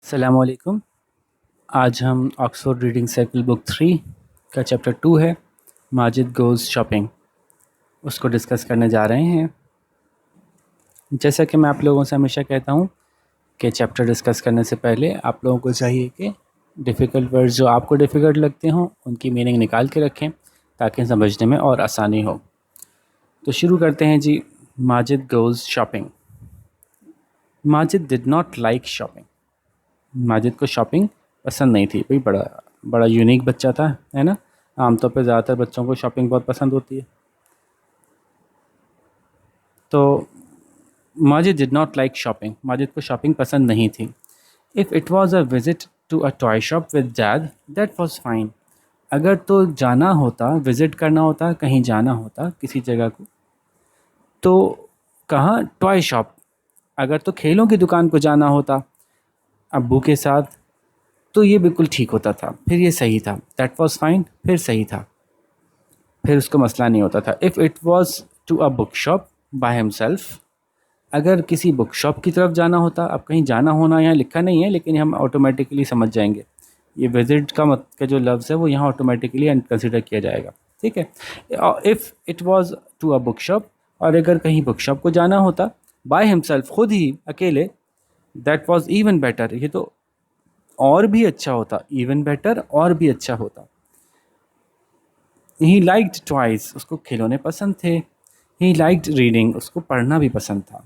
अस्सलामुअलैकुम। आज हम ऑक्सफोर्ड रीडिंग सर्कल बुक 3 का चैप्टर 2 है माजिद गोज़ शॉपिंग, उसको डिस्कस करने जा रहे हैं। जैसा कि मैं आप लोगों से हमेशा कहता हूँ कि चैप्टर डिस्कस करने से पहले आप लोगों को चाहिए कि डिफ़िकल्ट वर्ड्स जो आपको डिफ़िकल्ट लगते हों उनकी मीनिंग निकाल के रखें ताकि समझने में और आसानी हो। तो शुरू करते हैं जी। Majid goes shopping. Majid did not like shopping. Majid को शॉपिंग पसंद नहीं थी। भाई बड़ा बड़ा यूनिक बच्चा था, है ना। आमतौर पे ज़्यादातर बच्चों को शॉपिंग बहुत पसंद होती है। तो Majid did not like shopping, Majid को शॉपिंग पसंद नहीं थी। If it was a visit to a toy shop with dad that was fine. अगर तो जाना होता, विज़िट करना होता, कहीं जाना होता किसी जगह को, तो कहाँ? Toy shop. अगर तो खेलों की दुकान को जाना होता अब्बू के साथ तो ये बिल्कुल ठीक होता था, फिर ये सही था। दैट वॉज़ फाइन, फिर सही था, फिर उसको मसला नहीं होता था। If it was to a book shop by himself, अगर किसी बुक शॉप की तरफ जाना होता, अब कहीं जाना होना यहाँ लिखा नहीं है लेकिन हम ऑटोमेटिकली समझ जाएंगे, ये विजिट का जो लफ्ज़ है वो यहाँ ऑटोमेटिकली कंसिडर किया जाएगा, ठीक है। If it was to a book shop, और अगर कहीं बुक शॉप को जाना होता बाय हिमसेल्फ, खुद ही अकेले, दैट वॉज़ इवन बेटर, ये तो और भी अच्छा होता। इवन बेटर, और भी अच्छा होता। ही लाइक्ड टॉयज़, उसको खिलौने पसंद थे। ही लाइक्ड रीडिंग, उसको पढ़ना भी पसंद था।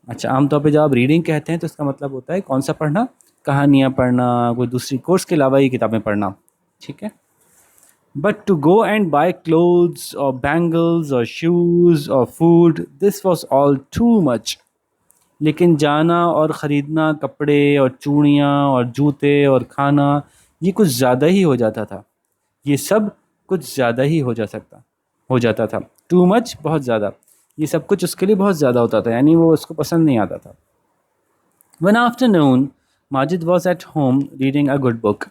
अच्छा, आमतौर पे जब आप रीडिंग कहते हैं तो इसका मतलब होता है कौन सा पढ़ना? कहानियाँ पढ़ना, कोई दूसरी कोर्स के अलावा ये किताबें पढ़ना, ठीक है। But to go and buy clothes और बैंगल्स और शूज़ और food, this was all too much. लेकिन जाना और ख़रीदना, कपड़े और चूड़ियाँ और जूते और खाना, ये कुछ ज़्यादा ही हो जाता था। ये सब कुछ ज़्यादा ही हो जाता था। टू मच, बहुत ज़्यादा। ये सब कुछ उसके लिए बहुत ज़्यादा होता था, यानी वो उसको पसंद नहीं आता था। One afternoon Majid was at home reading a good book.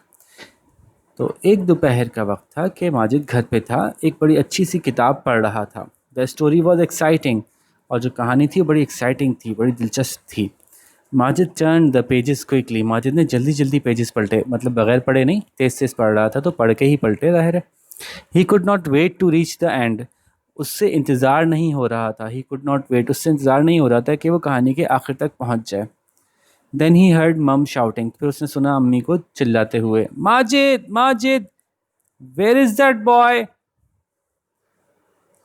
तो एक दोपहर का वक्त था कि माजिद घर पे था, एक बड़ी अच्छी सी किताब पढ़ रहा था। द स्टोरी वॉज एक्साइटिंग, और जो कहानी थी वो बड़ी एक्साइटिंग थी, बड़ी दिलचस्प थी। Majid turn the pages quickly, Majid ने जल्दी जल्दी पेजेस पलटे, मतलब बगैर पढ़े नहीं, तेज़ तेज़ पढ़ रहा था तो पढ़ के ही पलटे, ज़ाहिर है। He could not wait to reach the end, उससे इंतज़ार नहीं हो रहा था। ही कुड नॉट वेट, उससे इंतज़ार नहीं हो रहा था कि वो कहानी के आखिर तक पहुंच जाए। Then he heard mum shouting, फिर उसने सुना अम्मी को चिल्लाते हुए, Majid Majid, where is that boy?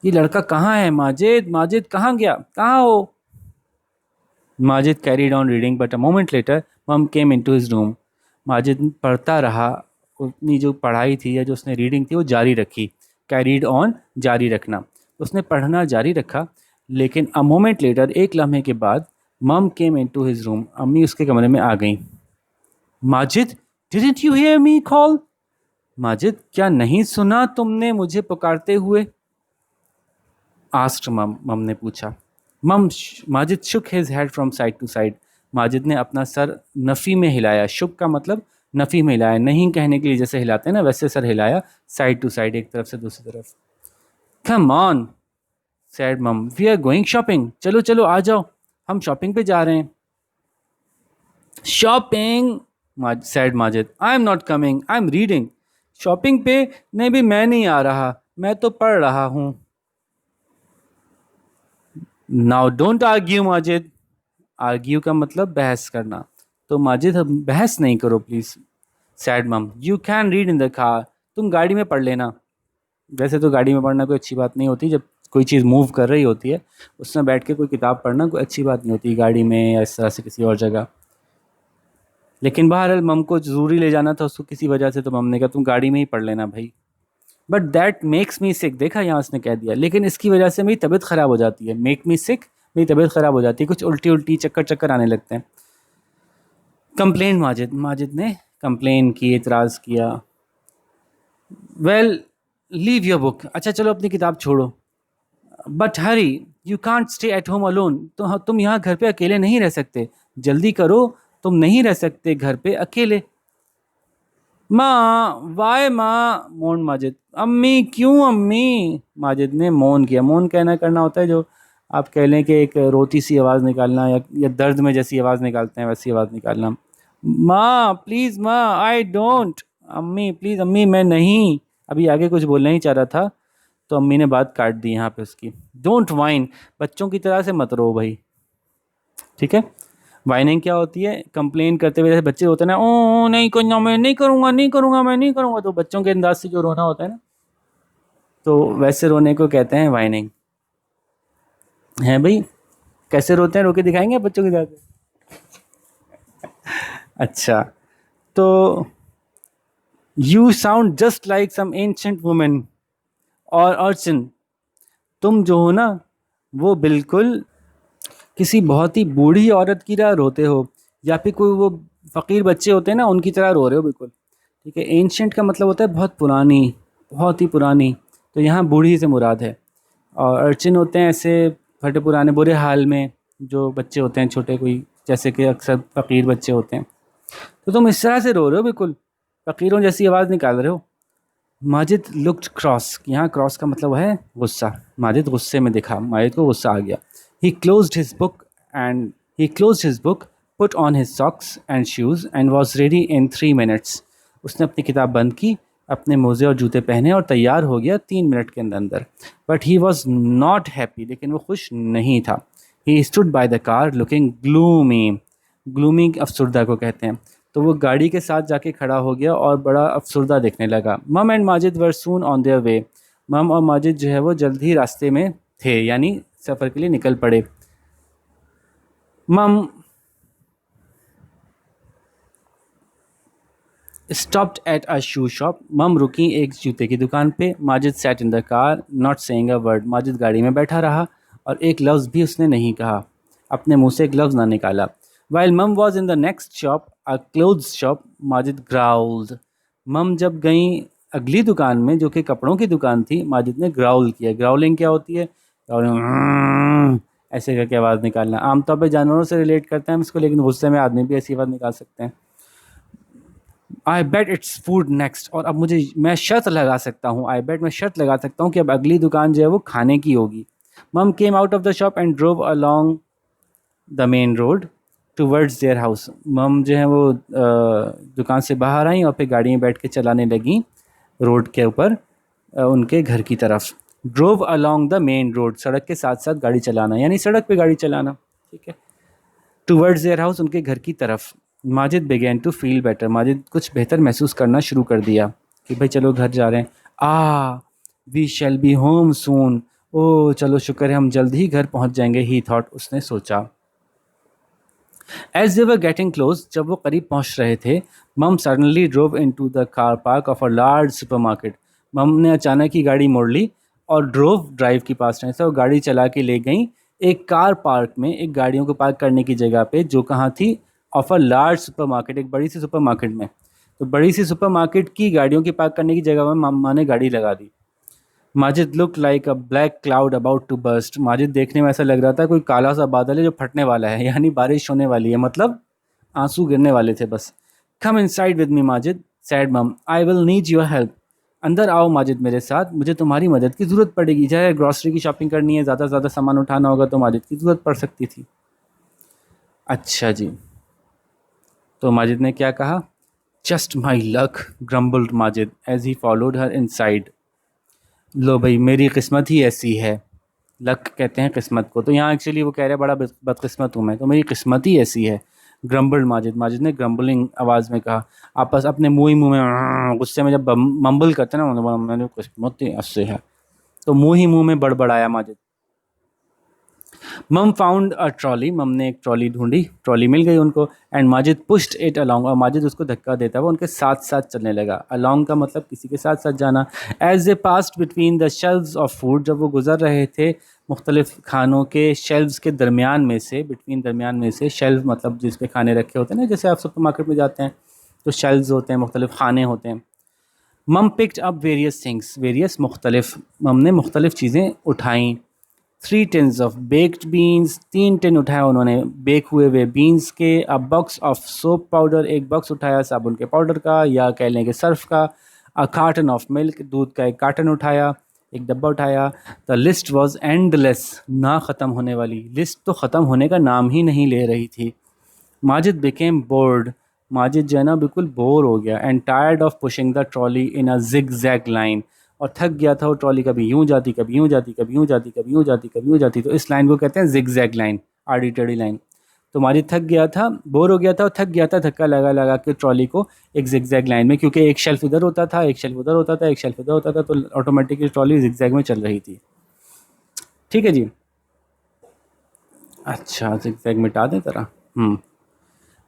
ये लड़का कहाँ है? माजिद माजिद कहाँ गया? कहाँ हो? Majid carried on reading but a moment later mum came into his room. Majid पढ़ता रहा, अपनी जो पढ़ाई थी या जो उसने रीडिंग थी वो जारी रखी। कैरीड ऑन, जारी रखना। उसने पढ़ना जारी रखा, लेकिन अ मोमेंट लेटर, एक लम्हे के बाद, मम केम इनटू हिज रूम, अम्मी उसके कमरे में आ गईं। Majid, didn't you hear me call? Majid, क्या नहीं सुना तुमने मुझे पुकारते हुए? आस्क्ड मम, मम ने पूछा। Majid shook his head from side to side, Majid ने अपना सर नफ़ी में हिलाया। शुक का मतलब नफ़ी में हिलाया, नहीं कहने के लिए जैसे हिलाते हैं ना, वैसे सर हिलाया, साइड टू साइड, एक तरफ से दूसरी तरफ। कम ऑन सैड मम, वी आर गोइंग शॉपिंग, चलो चलो आ जाओ, हम शॉपिंग पे जा रहे हैं। Shopping, sad Majid, I am not coming, I am reading. Shopping पे? नहीं भी, मैं नहीं आ रहा, मैं तो पढ़ रहा हूँ। Now don't argue Majid, argue का मतलब बहस करना, तो माजिद अब बहस नहीं करो प्लीज़। सैड मम, you can read in the car, तुम गाड़ी में पढ़ लेना। वैसे तो गाड़ी में पढ़ना कोई अच्छी बात नहीं होती, जब कोई चीज़ मूव कर रही होती है उसमें बैठ के कोई किताब पढ़ना कोई अच्छी बात नहीं होती, गाड़ी में या इस तरह से किसी और जगह। लेकिन बहरहाल मम को ज़रूरी ले जाना था उसको किसी वजह से, तो मम ने कहा तुम गाड़ी में ही पढ़ लेना भाई। बट दैट मेक्स मी सिक, देखा यहाँ उसने कह दिया, लेकिन इसकी वजह से मेरी तबीयत ख़राब हो जाती है। मेक मी सिक, मेरी तबीयत ख़राब हो जाती है, कुछ उल्टी उल्टी चक्कर चक्कर आने लगते हैं। कंप्लेन माजिद, माजिद ने कंप्लेन की, एतराज़ किया। वेल, लीव योर बुक, अच्छा चलो अपनी किताब छोड़ो। But Hari, you can't stay at home alone, तो तुम यहाँ घर पे अकेले नहीं रह सकते, जल्दी करो, तुम नहीं रह सकते घर पे अकेले। माँ, वाई माँ, मोन माजिद, अम्मी क्यों अम्मी? माजिद ने मौन किया। मौन कहना करना होता है जो आप कह लें कि एक रोती सी आवाज़ निकालना, या दर्द में जैसी आवाज़ निकालते हैं वैसी आवाज़ निकालना। माँ प्लीज़, माँ आई डोंट, अम्मी प्लीज़, अम्मी मैं नहीं। अभी आगे कुछ बोलना ही चाह रहा था, तो अम्मी ने बात काट दी यहाँ पे उसकी। डोंट वाइन, बच्चों की तरह से मत रो भाई, ठीक है। वाइनिंग क्या होती है? कंप्लेन करते हुए, जैसे बच्चे होते हैं ना, ओ नहीं करना, मैं नहीं करूँगा, नहीं करूँगा, मैं नहीं करूँगा, तो बच्चों के अंदाज से जो रोना होता है ना, तो वैसे रोने को कहते हैं वाइनिंग। है भाई, कैसे रोते हैं, रो के दिखाएंगे बच्चों के साथ? अच्छा, तो you sound just like some ancient women और अर्चन, तुम जो हो ना, वो बिल्कुल किसी बहुत ही बूढ़ी औरत की तरह रोते हो, या फिर कोई वो फ़कीर बच्चे होते हैं ना, उनकी तरह रो रहे हो बिल्कुल। ठीक है, एंशंट का मतलब होता है बहुत पुरानी, बहुत ही पुरानी, तो यहाँ बूढ़ी से मुराद है। और अर्चिन होते हैं ऐसे फटे पुराने बुरे हाल में, जो बच्चे होते हैं छोटे, कोई जैसे कि अक्सर फ़कीर बच्चे होते हैं। तो तुम इस तरह से रो रहे हो बिल्कुल, फ़कीरों जैसी आवाज़ निकाल रहे हो। माजिद लुक्ड क्रॉस, यहाँ क्रॉस का मतलब है गुस्सा। माजिद गुस्से में दिखा, माजिद को गुस्सा आ गया। He closed his book and he closed his book, put on his socks and shoes and was ready in 3 minutes. उसने अपनी किताब बंद की, अपने मोज़े और जूते पहने और तैयार हो गया 3 मिनट के अंदर अंदर। But he was not happy, लेकिन वो खुश नहीं था। He stood by the car looking gloomy, gloomy अफसरदा को कहते हैं। तो वो गाड़ी के साथ जाके खड़ा हो गया और बड़ा अफसरदा दिखने लगा। मम and Majid were soon on their way, मम और माजिद जो है वो जल्द ही रास्ते में थे, यानी सफ़र के लिए निकल पड़े। मम stopped at a shoe shop, मम रुकी एक जूते की दुकान पे। Majid sat in the car not saying a word, Majid गाड़ी में बैठा रहा और एक लफ्ज़ भी उसने नहीं कहा, अपने मुंह से एक लफ्ज़ ना निकाला। While mum was in the next shop, a clothes shop, Majid growled, mum जब गई अगली दुकान में जो कि कपड़ों की दुकान थी, माजिद ने ग्राउल किया। ग्राउलिंग क्या होती है? ग्राउलिंग ऐसे करके आवाज़ निकालना। आमतौर पे जानवरों से रिलेट करते हैं हम इसको, लेकिन गुस्से में आदमी भी ऐसी आवाज़ निकाल सकते हैं। आई बेट इट्स फूड नेक्स्ट, और अब मुझे, मैं शर्त लगा सकता हूँ, आई बेट मैं शर्त लगा सकता हूँ कि अब अगली दुकान जो है वो खाने की होगी। मम came out of the shop and drove along the main road towards their house, मम जो है वो दुकान से बाहर आई और फिर गाड़ी में बैठ के चलाने लगी रोड के ऊपर, उनके घर की तरफ। Drove along the main road, सड़क के साथ साथ गाड़ी चलाना, यानी सड़क पे गाड़ी चलाना, ठीक है। टूवर्ड्स देयर हाउस, उनके घर की तरफ। Majid began to feel better, Majid कुछ बेहतर महसूस करना शुरू कर दिया कि भाई चलो घर जा रहे हैं। We shall be home soon, ओ चलो शुक्र है हम जल्द ही घर पहुंच जाएंगे, ही थॉट, उसने सोचा। As they were getting close, जब वो करीब पहुंच रहे थे, mum suddenly drove into the car park of a large supermarket, mum ने अचानक ही गाड़ी मोड़ ली और ड्रोव, ड्राइव की पास रहने से, और गाड़ी चला के ले गई एक कार पार्क में, एक गाड़ियों को पार्क करने की जगह पे, जो कहाँ थी? Of a large super market, एक बड़ी सी सुपर मार्केट में। तो बड़ी सी सुपर मार्केट की गाड़ियों की पार्क करने की जगह में मम्मा ने गाड़ी लगा दी। Majid look like a black cloud about to burst, Majid देखने में ऐसा लग रहा था कोई काला सा बादल है जो फटने वाला है, यानी बारिश होने वाली है, मतलब आंसू गिरने वाले थे बस। Come inside with me Majid, said mum, I will need your help, अंदर आओ माजिद मेरे साथ, मुझे तुम्हारी मदद की ज़रूरत पड़ेगी। चाहे ग्रॉसरी की शॉपिंग करनी है, ज़्यादा से ज़्यादा सामान उठाना होगा, तो माजिद की ज़रूरत पड़ सकती थी। अच्छा जी, तो माजिद ने क्या कहा? Just my luck, grumbled Majid as he followed her inside. लो भाई, मेरी किस्मत ही ऐसी है। लक कहते हैं किस्मत को, तो यहाँ एक्चुअली वो कह रहे हैं बड़ा बदकिस्मत हूँ मैं, तो मेरी किस्मत ही ऐसी है। ग्रम्बल्ड माजिद, माजिद ने ग्रम्बलिंग आवाज़ में कहा, आपस अपने मुँह ही मुँह में, गुस्से में जब मम्बल करते हैं ना, मैंने किस्मत ही ऐसे है, तो मुँह ही मुँह में बड़बड़ाया माजिद। मम फाउंड अ ट्रॉली, मम ने एक ट्रॉली ढूंढी, ट्रॉली मिल गई उनको। And Majid pushed it along, और माजिद उसको धक्का देता हुआ उनके साथ साथ चलने लगा। अलॉन्ग का मतलब किसी के साथ साथ जाना। As a passed between the shelves of food, जब वो गुजर रहे थे मुख्तलिफ खानों के शेल्व्स के दरमियान में से, बिटवीन दरमियान में से, शेल्व मतलब जिस पे खाने रखे होते हैं ना, जैसे आप सुपर मार्केट में जाते हैं तो शेल्व्स होते हैं, मुख्तलिफ खाने होते हैं। Mum picked up various things, various मुख्तलिफ, मम ने मुख्तलिफ चीज़ें उठाईं। 3 tins of baked beans, 3 tin उठाया उन्होंने बेक हुए हुए बीन्स के। A box of soap powder, एक बॉक्स उठाया साबुन के पाउडर का, या कह लें कि सर्फ का। अ कार्टन ऑफ मिल्क, दूध का एक कार्टन उठाया, एक डब्बा उठाया। द लिस्ट वॉज एंडलेस, ना ख़त्म होने वाली लिस्ट तो ख़त्म होने का नाम ही नहीं ले रही थी। माजिद बिकेम बोर्ड, माजिद जो है ना बिल्कुल बोर हो गया and tired of pushing the trolley in a zig zag line, और थक गया था वो ट्रॉली कभी यूं जाती कभी यूं जाती कभी यूं जाती कभी यूं जाती कभी यूं जाती, तो इस लाइन को कहते हैं जिग जैग लाइन, आड़ी टेढ़ी लाइन। तो माजिद थक गया था, बोर हो गया था और थक गया था धक्का लगा लगा के ट्रॉली को एक जिग जैग लाइन में, क्योंकि एक शेल्फ इधर होता था, एक शेल्फ उधर होता था, एक शेल्फ इधर होता था, तो ऑटोमेटिकली ट्रॉली जिग जैग में चल रही थी। ठीक है जी। अच्छा, जिग जैग मिटा दें तरह।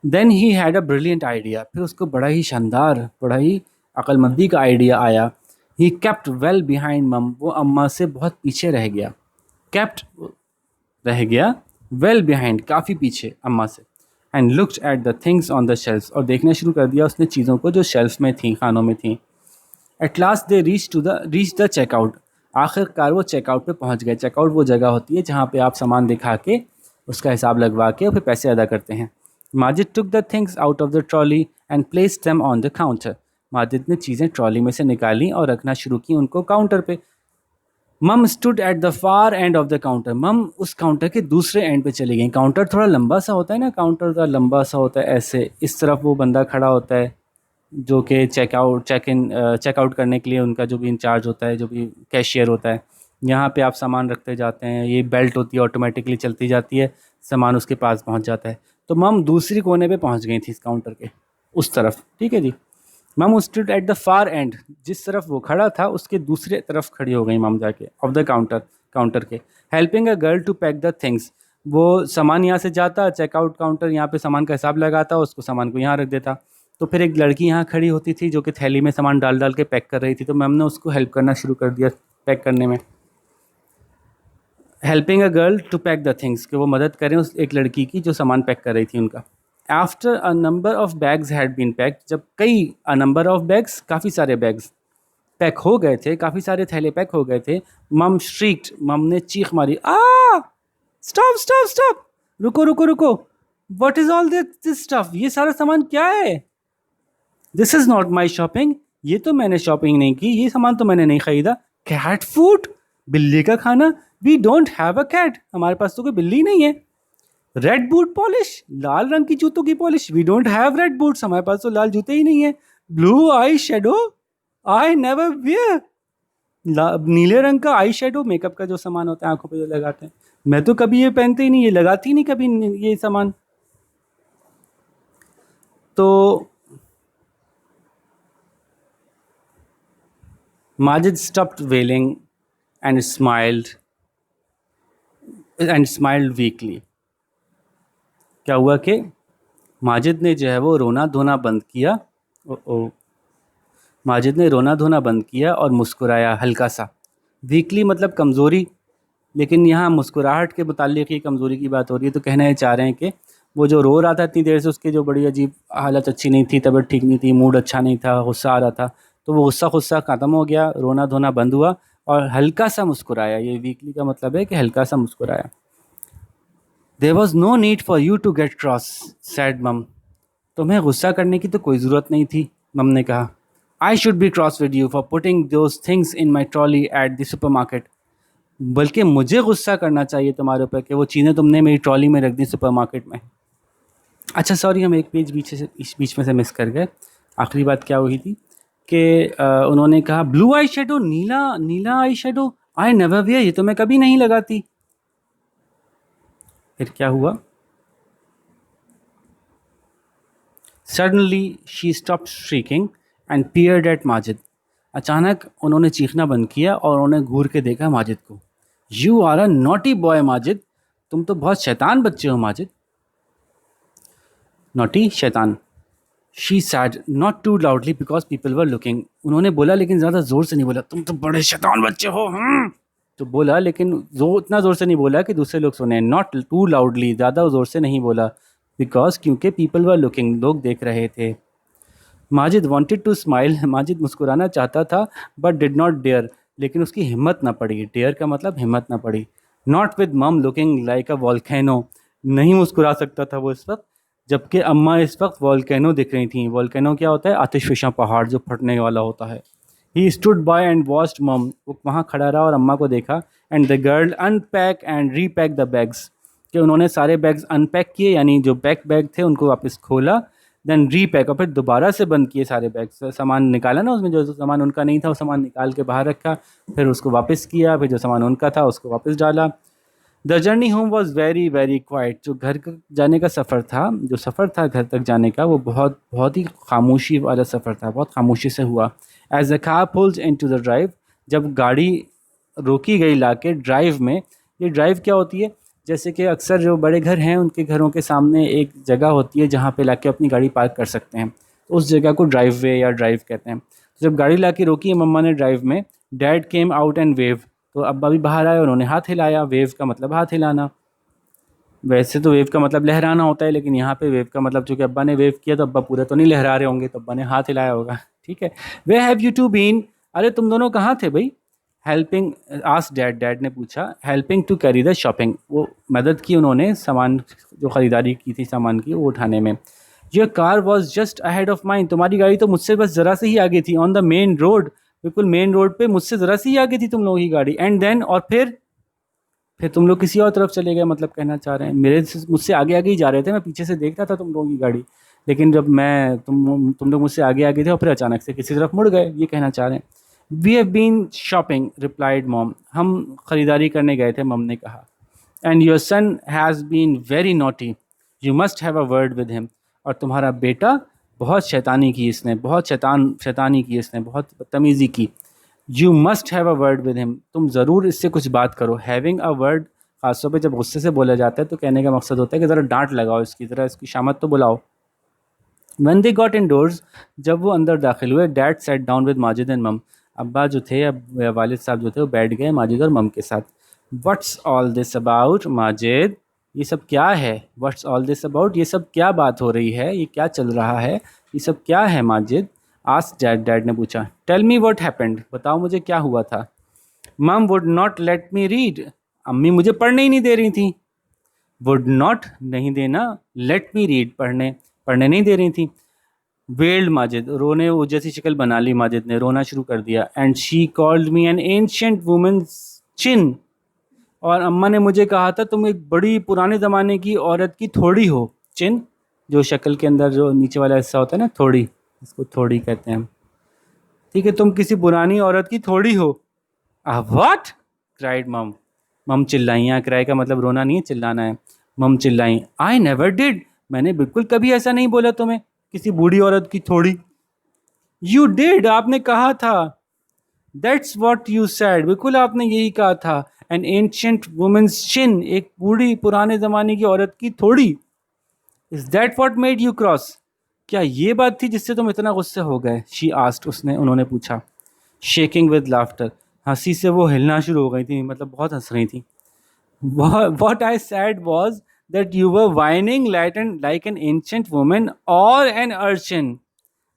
Then he had a brilliant idea, फिर उसको बड़ा ही शानदार, बड़ा ही अक्लमंदी का आइडिया आया। ही केप्ट वेल बिहाइंड मम, वो अम्मा से बहुत पीछे रह गया। केप्ट रह गया, वेल बिहाइंड काफ़ी पीछे अम्मा से। And looked at the things on the shelf, और देखना शुरू कर दिया उसने चीज़ों को जो शेल्फ में थी, खानों में थी। At last they reach the checkout, आखिरकार वो चेकआउट पे पहुंच गए। चेकआउट वो जगह होती है जहाँ पे आप सामान दिखा के उसका हिसाब लगवा के और फिर पैसे अदा करते हैं। Majid took the things out of the trolley and placed them on the counter, Majid ने चीज़ें ट्रॉली में से निकाली और रखना शुरू की उनको काउंटर पे। मम stood at the far end of the counter, मम उस काउंटर के दूसरे एंड पे चली गई। काउंटर थोड़ा लंबा सा होता है ना, काउंटर का लंबा सा होता है ऐसे, इस तरफ वो बंदा खड़ा होता है जो कि चेकआउट करने के लिए उनका जो भी इंचार्ज होता है, जो भी कैशियर होता है। यहाँ पे आप सामान रखते जाते हैं, ये बेल्ट होती है ऑटोमेटिकली चलती जाती है, सामान उसके पास पहुँच जाता है। तो मम दूसरी कोने पे पहुँच गई थी इस काउंटर के उस तरफ। ठीक है जी। मम stood at the far and, जिस तरफ वो खड़ा था उसके दूसरे तरफ खड़ी हो गई मम जाके, ऑफ द काउंटर के। Helping a girl to pack the things, वो सामान यहाँ से जाता, चेकआउट काउंटर यहाँ पे सामान का हिसाब लगाता, उसको सामान को यहाँ रख देता। तो फिर एक लड़की यहाँ खड़ी होती थी जो कि थैली में सामान डाल डाल के पैक कर रही थी, तो मैम ने उसको हेल्प करना शुरू कर दिया पैक करने में। Helping a girl to pack the things, कि वो मदद करें उस एक लड़की की जो सामान पैक कर रही थी उनका। After a number of bags had been packed, जब अ नंबर ऑफ बैग्स, काफ़ी सारे बैग्स पैक हो गए थे, काफ़ी सारे थैले पैक हो गए थे। मम श्रीक्ड, मम ने चीख मारी, स्टॉप स्टॉप स्टॉप, रुको रुको रुको, what is all this stuff, ये सारा सामान क्या है? This is not my shopping, ये तो मैंने शॉपिंग नहीं की, ये सामान तो मैंने नहीं खरीदा। कैट फूड, बिल्ली का खाना, we don't have a cat, हमारे पास तो कोई बिल्ली नहीं है। रेड बूट पॉलिश, लाल रंग की जूतों की polish, we don't have red boots, हमारे पास तो लाल जूते ही नहीं है। Blue eye shadow, I never wear, नीले रंग का आई शेडो, मेकअप का जो सामान होता है आंखों पे जो लगाते हैं, मैं तो कभी ये पहनते ही नहीं, ये लगाती ही नहीं कभी ये सामान। तो Majid stopped wailing and smiled weakly. क्या हुआ कि माजिद ने जो है वो रोना धोना बंद किया। ओ माजिद ने रोना धोना बंद किया और मुस्कुराया हल्का सा। वीकली मतलब कमज़ोरी, लेकिन यहाँ मुस्कुराहट के मुताल्लिक ही कमज़ोरी की बात हो रही है, तो कहना ये चाह रहे हैं कि वो जो रो रहा था इतनी देर से, उसकी जो बड़ी अजीब हालत अच्छी नहीं थी, तबीयत ठीक नहीं थी, मूड अच्छा नहीं था, गुस्सा आ रहा था, तो वो गुस्सा ख़त्म हो गया, रोना धोना बंद हुआ और हल्का सा मुस्कुराया। ये वीकली का मतलब है कि हल्का सा मुस्कुराया। There was no need for you to get cross, said mum, तुम्हें गुस्सा करने की तो कोई ज़रूरत नहीं थी, मम ने कहा। I should be cross with you for putting those things in my trolley at the super market, बल्कि मुझे गुस्सा करना चाहिए तुम्हारे ऊपर कि वो चीज़ें तुमने मेरी ट्रॉली में रख दी सुपरमार्केट में। अच्छा सॉरी, हम एक पेज बीच में से मिस कर गए। आखिरी बात क्या हुई थी कि उन्होंने कहा ब्लू आई शेडो, नीला नीला eye shadow, I never wear, ये तो मैं कभी नहीं लगाती। फिर क्या हुआ? Suddenly she stopped shrieking and peered at Majid, अचानक उन्होंने चीखना बंद किया और उन्होंने घूर के देखा माजिद को। You are a naughty boy Majid, तुम तो बहुत शैतान बच्चे हो माजिद। नॉटी शैतान। She said not too loudly because people were looking, उन्होंने बोला लेकिन ज़्यादा ज़ोर से नहीं बोला, तुम तो बड़े शैतान बच्चे हो। तो बोला लेकिन इतना ज़ोर से नहीं बोला कि दूसरे लोग सुने। नॉट टू लाउडली, ज़्यादा ज़ोर से नहीं बोला, बिकॉज क्योंकि पीपल वर लुकिंग, लोग देख रहे थे। Majid wanted to smile, Majid मुस्कुराना चाहता था, बट डिड नॉट डेयर, लेकिन उसकी हिम्मत ना पड़ी। डेयर का मतलब हिम्मत ना पड़ी। नॉट विद मम लुकिंग लाइक अ वॉल्केनो, नहीं मुस्कुरा सकता था वो इस वक्त, जबकि अम्मा इस वक्त वॉल्केनो दिख रही थी। वॉल्केनो क्या होता है? आतिशफिशा पहाड़ जो फटने वाला होता है। ही स्टूड बाय एंड वॉच्ड मम, वो वहाँ खड़ा रहा और अम्मा को देखा। And the girl unpack and repack the bags, कि उन्होंने सारे बैग्स अनपैक किए, यानी जो बैग थे उनको वापस खोला, देन रीपैक, और फिर दोबारा से बंद किए सारे बैग्स, सामान निकाला ना उसमें, जो सामान उनका नहीं था वो सामान निकाल के बाहर रखा, फिर उसको वापस किया, फिर जो सामान उनका था उसको वापस डाला। The journey home was very very quite, जो जाने का सफ़र था, जो सफ़र था घर तक जाने का, वो बहुत बहुत ही खामोशी वाला सफ़र था, बहुत खामोशी से हुआ। As the car pulls into the drive, जब गाड़ी रोकी गई लाके ड्राइव में। ये ड्राइव क्या होती है, जैसे कि अक्सर जो बड़े घर हैं उनके घरों के सामने एक जगह होती है जहाँ पे लाके अपनी गाड़ी पार्क कर सकते हैं, तो उस जगह को ड्राइव वे या ड्राइव कहते हैं। तो जब गाड़ी लाके रोकी है मम्मा ने ड्राइव में, dad came out and wave, तो अब्बा भी बाहर आए, उन्होंने हाथ हिलाया। वेव का मतलब हाथ हिलाना, वैसे तो वेव का मतलब लहराना होता है, लेकिन यहाँ पे वेव का मतलब, चूंकि अब्बा ने वेव किया तो अब्बा पूरे तो नहीं लहरा रहे होंगे, तो अब्बा ने हाथ हिलाया होगा। ठीक है, वे हैव यू टू बीन, अरे तुम दोनों कहाँ थे भाई। हेल्पिंग, आस्क डैड, डैड ने पूछा। Helping to carry the shopping, वो मदद की उन्होंने सामान, जो ख़रीदारी की थी सामान की, वो उठाने में। Your car was just ahead of mine, तुम्हारी गाड़ी तो मुझसे बस ज़रा से ही आगे थी। ऑन द मेन रोड, बिल्कुल मेन रोड पे मुझसे ज़रा सी ही आगे थी तुम लोगों की गाड़ी। एंड देन, और फिर तुम लोग किसी और तरफ चले गए, मतलब कहना चाह रहे हैं मुझसे आगे आगे ही जा रहे थे, मैं पीछे से देख रहा था तुम लोगों की गाड़ी, लेकिन जब मैं तुम लोग मुझसे आगे आगे थे और फिर अचानक से किसी तरफ मुड़ गए, ये कहना चाह रहे हैं। We have been shopping, replied mom, हम ख़रीदारी करने गए थे, मम ने कहा। And your son has been very naughty, you must have a word with him, और तुम्हारा बेटा बहुत शैतानी की इसने, बहुत शैतानी की इसने, बहुत बदतमीज़ी की। You must have a word with him, तुम ज़रूर इससे कुछ बात करो। हैविंग अ वर्ड खासतौर पे जब गुस्से से बोला जाता है तो कहने का मकसद होता है कि ज़रा डांट लगाओ इसकी, ज़रा इसकी शामत तो बुलाओ। When they got indoors, जब वो अंदर दाखिल हुए, dad sat down with Majid and मम, अब्बा जो थे, अब वालिद साहब जो थे, वो बैठ गए माजिद और मम के साथ। What's all this about Majid, ये सब क्या है। What's all this about, ये सब क्या बात हो रही है, ये क्या चल रहा है, ये सब क्या है माजिद। आस्क डैड, डैड ने पूछा। टेल मी व्हाट हैपेंड, बताओ मुझे क्या हुआ था। मम would not let me read, अम्मी मुझे पढ़ने ही नहीं दे रही थी। वुड नॉट नहीं देना, लेट मी रीड पढ़ने, पढ़ने नहीं दे रही थी। वेल्ड माजिद, रोने वो जैसी शक्ल बना ली माजिद ने, रोना शुरू कर दिया। And she called me an ancient women's chin, और अम्मा ने मुझे कहा था तुम एक बड़ी पुराने ज़माने की औरत की थोड़ी हो। चिन, जो शक्ल के अंदर जो नीचे वाला हिस्सा होता है ना, थोड़ी, इसको थोड़ी कहते हैं हम। ठीक है, तुम किसी पुरानी औरत की थोड़ी हो। व्हाट, क्राइड मम, मम चिल्लाई। यहाँ क्राई का मतलब रोना नहीं है, चिल्लाना है। मम चिल्लाई। आई नेवर डिड, मैंने बिल्कुल कभी ऐसा नहीं बोला तुम्हें, किसी बूढ़ी औरत की थोड़ी। यू डिड, आपने कहा था। दैट्स वॉट यू सैड, बिल्कुल आपने यही कहा था। एन एंशियंट वुमेन्स चिन, एक बूढ़ी पुराने ज़माने की औरत की थोड़ी। Is that what made you cross, क्या ये बात थी जिससे तुम इतना गुस्से हो गए। शी आस्ट, उन्होंने पूछा। शेकिंग विद लाफ्टर, हंसी से वो हिलना शुरू हो गई थी, मतलब बहुत हंस रही थी। What I said was that you were whining like an ancient woman or an urchin.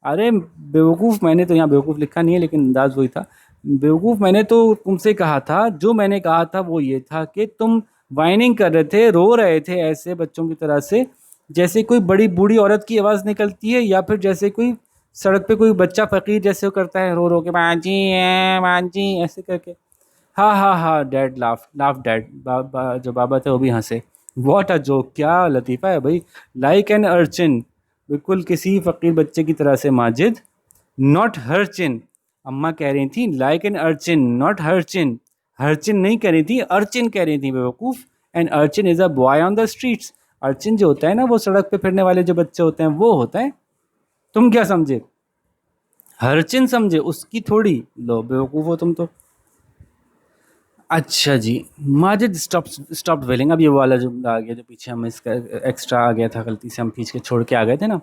अरे बेवकूफ़, मैंने तो यहाँ बेवकूफ़ लिखा नहीं है लेकिन अंदाज वही था। बेवकूफ़, मैंने तो तुमसे कहा था, जो मैंने कहा था वो ये था कि तुम वाइनिंग कर रहे थे, रो रहे थे ऐसे बच्चों की तरह से, जैसे कोई बड़ी बूढ़ी औरत की आवाज़ निकलती है, या फिर जैसे कोई सड़क पे कोई बच्चा फ़कीर जैसे वो करता है, रो रो के बाजी है बाजी ऐसे करके। हाँ हाँ हाँ, डैड लाफ डैड, जो बाबा थे वो भी हंसे। वॉट अ जोक, क्या लतीफ़ा है भाई। लाइक एन अर्चिन, बिल्कुल किसी फ़कीर बच्चे की तरह से माजिद। नॉट हर्चिन, अम्मा कह रही थी like an urchin, not hurchin, hurchin नहीं कह रही थी, अर्चिन कह रही थी बेवकूफ़। An urchin is a boy on the streets, urchin जो होता है ना, वो सड़क पे फिरने वाले जो बच्चे होते हैं वो होता है। तुम क्या समझे, हर्चिन समझे, उसकी थोड़ी। लो बेवकूफ़ हो तुम तो। अच्छा जी, माजिद स्टॉप वेलिंग, अब ये वाला जो आ गया, जो पीछे हम इसका एक्स्ट्रा आ गया था, गलती से हम खींच के छोड़ के आ गए थे ना।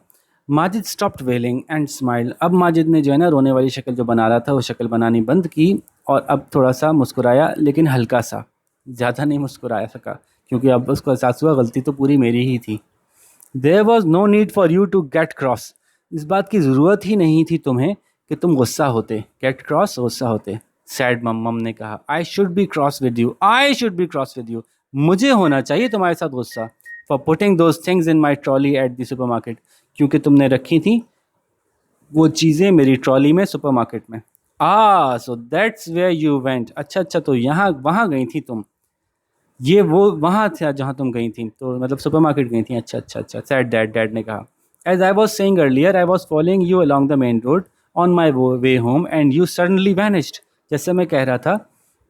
Majid stopped wailing and smile, अब माजिद ने जो है ना रोने वाली शक्ल जो बना रहा था वो शक्ल बनानी बंद की, और अब थोड़ा सा मुस्कुराया, लेकिन हल्का सा, ज़्यादा नहीं मुस्कुराया सका, क्योंकि अब उसको एहसास हुआ गलती तो पूरी मेरी ही थी। There was no need for you to get cross, इस बात की ज़रूरत ही नहीं थी तुम्हें कि तुम गुस्सा होते। गेट क्रॉस, गुस्सा होते। सैड मम ने कहा। I should be cross with you, I should be cross with you, मुझे होना चाहिए तुम्हारे साथ गुस्सा। For putting those things in my trolley at the super market, क्योंकि तुमने रखी थी वो चीज़ें मेरी ट्रॉली में सुपर मार्केट में। So that's where you went, अच्छा अच्छा, तो यहाँ वहाँ गई थी तुम, ये वो वहाँ था जहाँ तुम गई थी, तो मतलब सुपर मार्केट गई थी। अच्छा अच्छा अच्छा, सैड डैड, डैड ने कहा। As I was saying earlier, I was following you along the main road on my way home and you suddenly vanished. जैसे मैं कह रहा था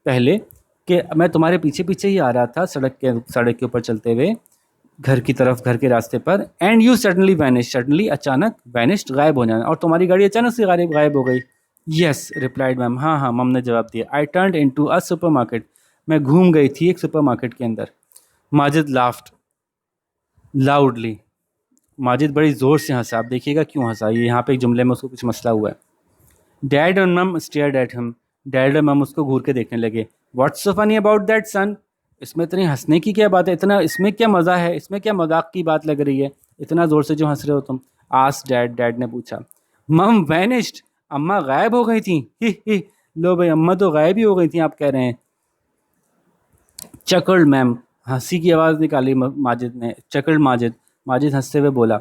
पहले कि मैं तुम्हारे पीछे पीछे ही आ रहा था सड़क के ऊपर चलते हुए घर की तरफ, घर के रास्ते पर, and you suddenly vanish, suddenly अचानक वैनिश्ड, गायब हो जाना, और तुम्हारी गाड़ी अचानक से गायब गायब हो गई। यस रिप्लाइड मैम, हाँ हाँ मम ने जवाब दिया। I turn into a supermarket, मैं घूम गई थी एक सुपरमार्केट के अंदर। माजिद लाफ्ड लाउडली, माजिद बड़ी ज़ोर से हंसा। आप देखिएगा क्यों हंसा, ये यहाँ पे एक जुमले में उसको कुछ मसला हुआ है। डैड और मम स्टेयर्ड एट हिम, डैड और मम उसको घूर के देखने लगे। What's so funny about that son, इसमें इतनी हंसने की क्या बात है, इतना इसमें क्या मज़ा है, इसमें क्या मजाक की बात लग रही है, इतना ज़ोर से जो हंस रहे हो तुम। आस डैड, डैड ने पूछा। मम वैनिश्ड, अम्मा गायब हो गई थी। ही लो भाई, अम्मा तो गायब ही हो गई थी आप कह रहे हैं। चकल्ड मैम, हंसी की आवाज़ निकाली माजिद ने। चकल्ड माजिद, माजिद हंसते हुए बोला।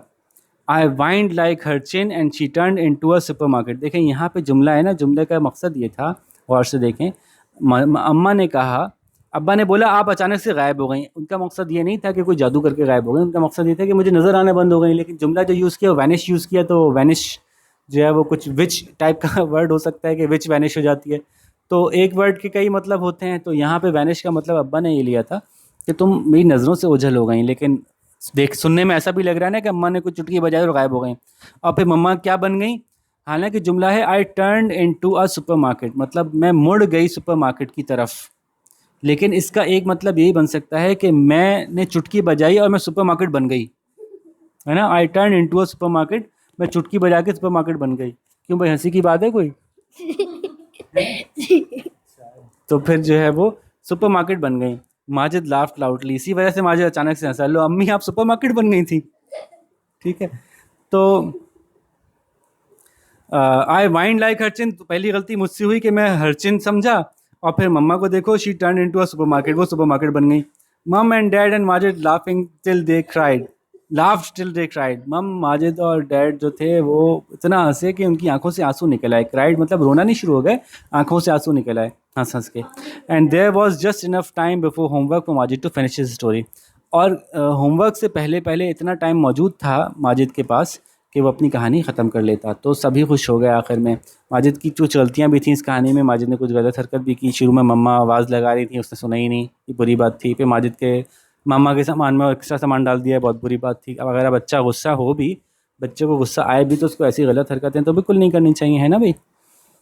I wind like her chin and she turn into a supermarket. देखें यहाँ पे जुमला है ना, जुमले का मकसद ये था, गौर से देखें। अम्मा ने कहा, अब्बा ने बोला आप अचानक से गायब हो गई। उनका मकसद ये नहीं था कि कोई जादू करके गायब हो गई, उनका मकसद ये था कि मुझे नज़र आने बंद हो गई। लेकिन जुमला जो यूज़ किया, वैनिश यूज़ किया, तो वैनिश जो है वो कुछ विच टाइप का वर्ड हो सकता है कि विच वैनिश हो जाती है। तो एक वर्ड के कई मतलब होते हैं, तो यहाँ पे वैनिश का मतलब अब्बा ने ये लिया था कि तुम मेरी नज़रों से ओझल हो गई। लेकिन देख, सुनने में ऐसा भी लग रहा है ना कि अम्मा ने कुछ चुटकी बजाई और गायब हो गई। और फिर मम्मा क्या बन गई, हालांकि जुमला है I turn into a supermarket, मतलब मैं मुड़ गई सुपरमार्केट की तरफ। लेकिन इसका एक मतलब यही बन सकता है कि मैंने चुटकी बजाई और मैं सुपरमार्केट बन गई, है ना। I turn into a supermarket, मैं चुटकी बजा के सुपरमार्केट बन गई। क्यों भाई, हंसी की बात है कोई? तो फिर जो है वो सुपरमार्केट बन गई। माजिद लाफ्ड लाउडली, इसी वजह से माजिद अचानक से हंसा। लो अम्मी, आप सुपरमार्केट बन गई थी। ठीक है, तो आई वाइंड लाइक हरचिन, तो पहली गलती मुझसे हुई कि मैं हरचिन समझा। और फिर मम्मा को देखो, she turn into a supermarket, वो सुपरमार्केट बन गई। मम and dad and Majid laughing till they cried, laughed till they cried. मम, माजिद और डैड जो थे वो इतना हंसे कि उनकी आंखों से आंसू निकल आए। क्राइड मतलब रोना नहीं शुरू हो गए, आंखों से आंसू निकल आए हंस हंस के। And there was just enough time before homework for Majid to finish his story, और होमवर्क से पहले पहले इतना टाइम मौजूद था माजिद के पास कि वो अपनी कहानी ख़त्म कर लेता। तो सभी खुश हो गए आखिर में। माजिद की जो चलतियाँ भी थी इस कहानी में, माजिद ने कुछ गलत हरकत भी की। शुरू में मम्मा आवाज़ लगा रही थी, उसने सुना ही नहीं, ये बुरी बात थी। फिर माजिद के मामा के सामान में एक्स्ट्रा सामान डाल दिया, बहुत बुरी बात थी। अब अगर बच्चा गुस्सा हो भी, बच्चे को गुस्सा आए भी, तो उसको ऐसी गलत हरकतें तो बिल्कुल नहीं करनी चाहिए, है ना भाई।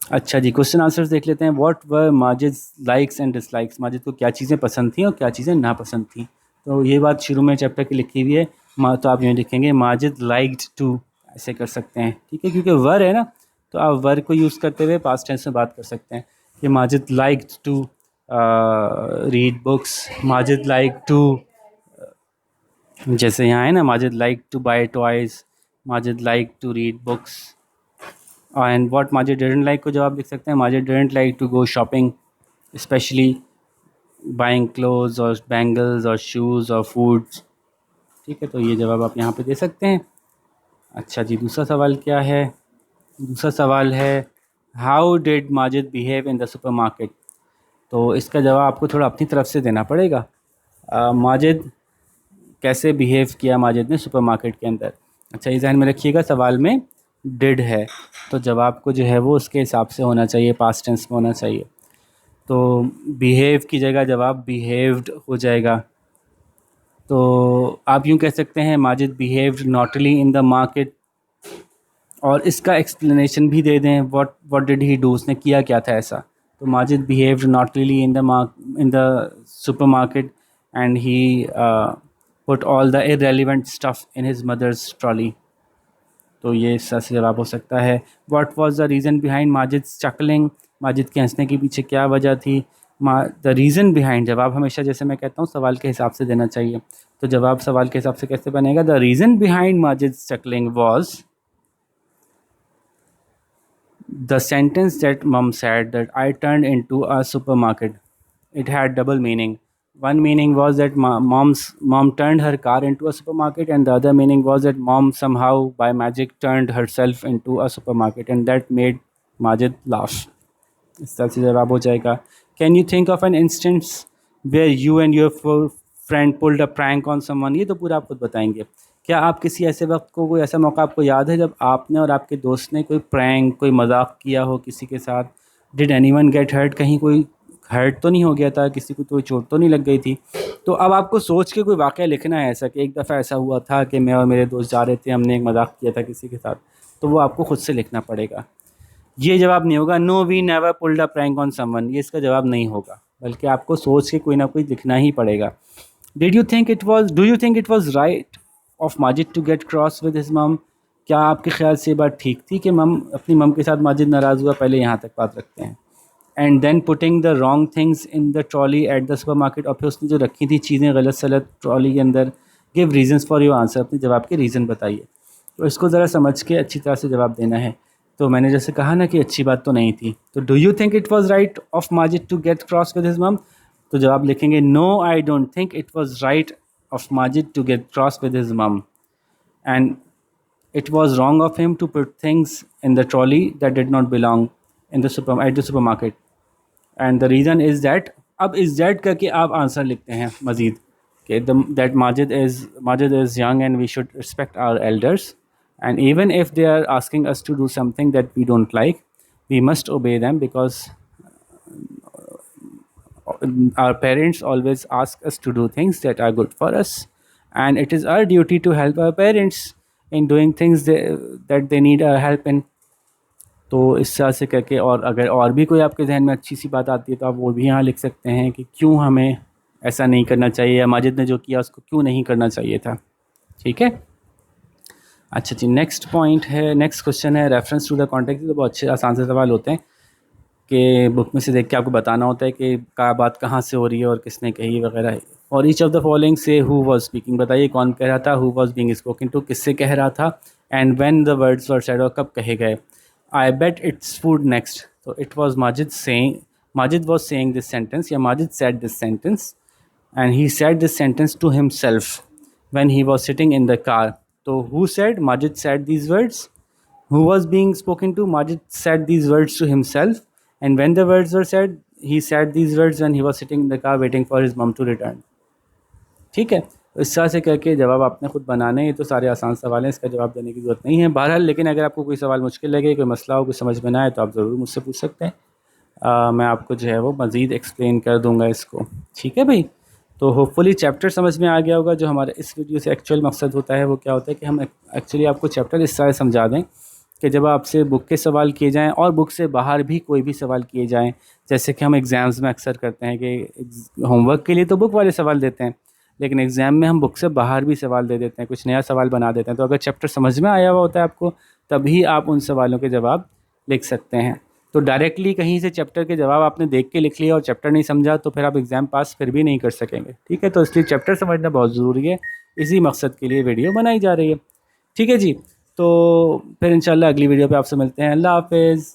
अच्छा जी, क्वेश्चन आंसर्स देख लेते हैं। What were Majid likes and dislikes, Majid को क्या चीज़ें पसंद थी और क्या चीज़ें नापसंद थी। तो ये बात शुरू में चैप्टर की लिखी हुई है। तो आप यूँ लिखेंगे माजिद लाइक्ड टू, ऐसे कर सकते हैं, ठीक है, क्योंकि वर है ना, तो आप वर को यूज़ करते हुए पास्ट टेंस में बात कर सकते हैं कि Majid liked to read books, Majid like to, जैसे यहाँ है ना, Majid like to buy toys, Majid like to read books. And what Majid didn't like को जवाब लिख सकते हैं, Majid didn't like to go shopping, specially buying clothes और बैंगल्स और शूज़ और फूड्स। ठीक है, तो ये जवाब आप यहाँ पे दे सकते हैं। अच्छा जी, दूसरा सवाल क्या है? दूसरा सवाल है how did Majid behave in the super market. तो इसका जवाब आपको थोड़ा अपनी तरफ से देना पड़ेगा। माजिद कैसे बिहेव किया माजिद ने सुपरमार्केट के अंदर। अच्छा, ये ध्यान में रखिएगा, सवाल में डिड है, तो जवाब को जो है वो उसके हिसाब से होना चाहिए, पास्ट टेंस में होना चाहिए। तो बिहेव की जगह जवाब बिहेव्ड हो जाएगा। तो आप यूँ कह सकते हैं Majid behaved naughtily in the market, और इसका एक्सप्लेनेशन भी दे दें, व्हाट डिड ही डू, उसने किया क्या था ऐसा। तो Majid behaved naughtily in the supermarket and he put all the irrelevant stuff in his mother's trolley. तो ये सही जवाब हो सकता है। What was the reason behind Majid chuckling, Majid के हंसने के पीछे क्या वजह थी। द रीज़न बिहाइंड, जवाब हमेशा जैसे मैं कहता हूँ सवाल के हिसाब से देना चाहिए। तो जवाब सवाल के हिसाब से कैसे बनेगा, the reason behind Majid चकलिंग was the sentence that mom said that I turned into a supermarket. It had double meaning. One meaning was that mom turned her car into a supermarket, and the other meaning was that mom somehow by magic turned herself into a supermarket, and that made Majid laugh. इस तरह से जवाब हो जाएगा। Can you think of an instance where you and your friend pulled a prank on someone? ये तो पूरा आप खुद बताएंगे क्या आप किसी ऐसे वक्त को, कोई ऐसा मौका आपको याद है जब आपने और आपके दोस्त ने कोई प्रैंक, कोई मजाक किया हो किसी के साथ? Did anyone get hurt? कहीं कोई हर्ट तो नहीं हो गया था, किसी को कोई चोट तो नहीं लग गई थी? तो अब आपको सोच के कोई वाक़या लिखना है ऐसा कि एक दफ़ा ऐसा हुआ था कि मैं और मेरे दोस्त जा रहे थे, हमने एक मजाक किया था किसी के साथ, तो वो आपको खुद से लिखना पड़ेगा। ये जवाब नहीं होगा no we never pulled a prank on someone, ये इसका जवाब नहीं होगा, बल्कि आपको सोच के कोई ना कोई लिखना ही पड़ेगा। Do you think it was right of Majid to get cross with his mum? क्या आपके ख्याल से ये बात ठीक थी कि मम, अपनी मम के साथ माजिद नाराज़ हुआ? पहले यहाँ तक बात रखते हैं। And then putting the wrong things in the trolley at the supermarket, और फिर उसने जो रखी थी चीज़ें गलत सलत ट्रॉली के अंदर। Give reasons for your answer, अपने जवाब के रीज़न बताइए। तो इसको ज़रा समझ के अच्छी तरह से जवाब देना है। तो मैंने जैसे कहा ना कि अच्छी बात तो नहीं थी, तो do you think it was right of Majid to get cross with his mum? तो जवाब लिखेंगे no I don't think it was right of Majid to get cross with his mum, and it was wrong of him to put things in the trolley that did not belong in the supermarket, and the reason is that, अब is that करके आप answer लिखते हैं मज़ीद कि that Majid is young and we should respect our elders, and even if they are asking us to do something that we don't like, we must obey them, because our parents always ask us to do things that are good for us, and it is our duty to help our parents in doing things that they need our help in. तो इस तरह से करके, और अगर और भी कोई आपके जहन में अच्छी सी बात आती है तो आप वो भी यहाँ लिख सकते हैं कि क्यों हमें ऐसा नहीं करना चाहिए, या माजिद ने जो किया उसको क्यों नहीं करना चाहिए था। ठीक है, अच्छा जी, नेक्स्ट पॉइंट है, नेक्स्ट क्वेश्चन है रेफरेंस टू द कॉन्टेक्स्ट। तो बहुत अच्छे आसान से सवाल होते हैं कि बुक में से देख के आपको बताना होता है कि क्या बात कहाँ से हो रही है और किसने कही वगैरह। और ईच ऑफ द फॉलोइंग से हु वाज स्पीकिंग, बताइए कौन कह रहा था, who was being spoken to किससे कह रहा था, and when the words were said, और कब कहे गए। I bet it's food next, तो it was Majid was saying this sentence, या Majid said this sentence, and he said this sentence to himself when he was sitting in the car. तो who said, Majid said these words. Who was being spoken to, Majid said these words to himself, and when the words were said, he said these words when he was sitting in the car waiting for his mom to return. ठीक है, तो इस तरह से करके जवाब आपने खुद बनाने हैं। तो सारे आसान सवाल हैं, इसका जवाब देने की ज़रूरत नहीं है बहरहाल। लेकिन अगर आपको कोई सवाल मुश्किल लगे, कोई मसला हो, कोई समझ में ना आए, तो आप ज़रूर मुझसे पूछ सकते हैं। मैं आपको जो है वो मज़ीद एक्सप्लेन कर दूँगा इसको। ठीक है भाई, तो होपफुली चैप्टर समझ में आ गया होगा। जो हमारा इस वीडियो से एक्चुअल मकसद होता है वो क्या होता है कि हम एक्चुअली आपको चैप्टर इस तरह समझा दें कि जब आपसे बुक के सवाल किए जाएं और बुक से बाहर भी कोई भी सवाल किए जाएं, जैसे कि हम एग्ज़ाम्स में अक्सर करते हैं कि होमवर्क के लिए तो बुक वाले सवाल देते हैं, लेकिन एग्ज़ाम में हम बुक से बाहर भी सवाल दे देते हैं, कुछ नया सवाल बना देते हैं। तो अगर चैप्टर समझ में आया हुआ होता है आपको, तभी आप उन सवालों के जवाब लिख सकते हैं। तो डायरेक्टली कहीं से चैप्टर के जवाब आपने देख के लिख लिया और चैप्टर नहीं समझा, तो फिर आप एग्ज़ाम पास फिर भी नहीं कर सकेंगे। ठीक है, तो इसलिए चैप्टर समझना बहुत ज़रूरी है, इसी मकसद के लिए वीडियो बनाई जा रही है। ठीक है जी, तो फिर इंशाल्लाह अगली वीडियो पे आपसे मिलते हैं। अल्लाह हाफ़िज़।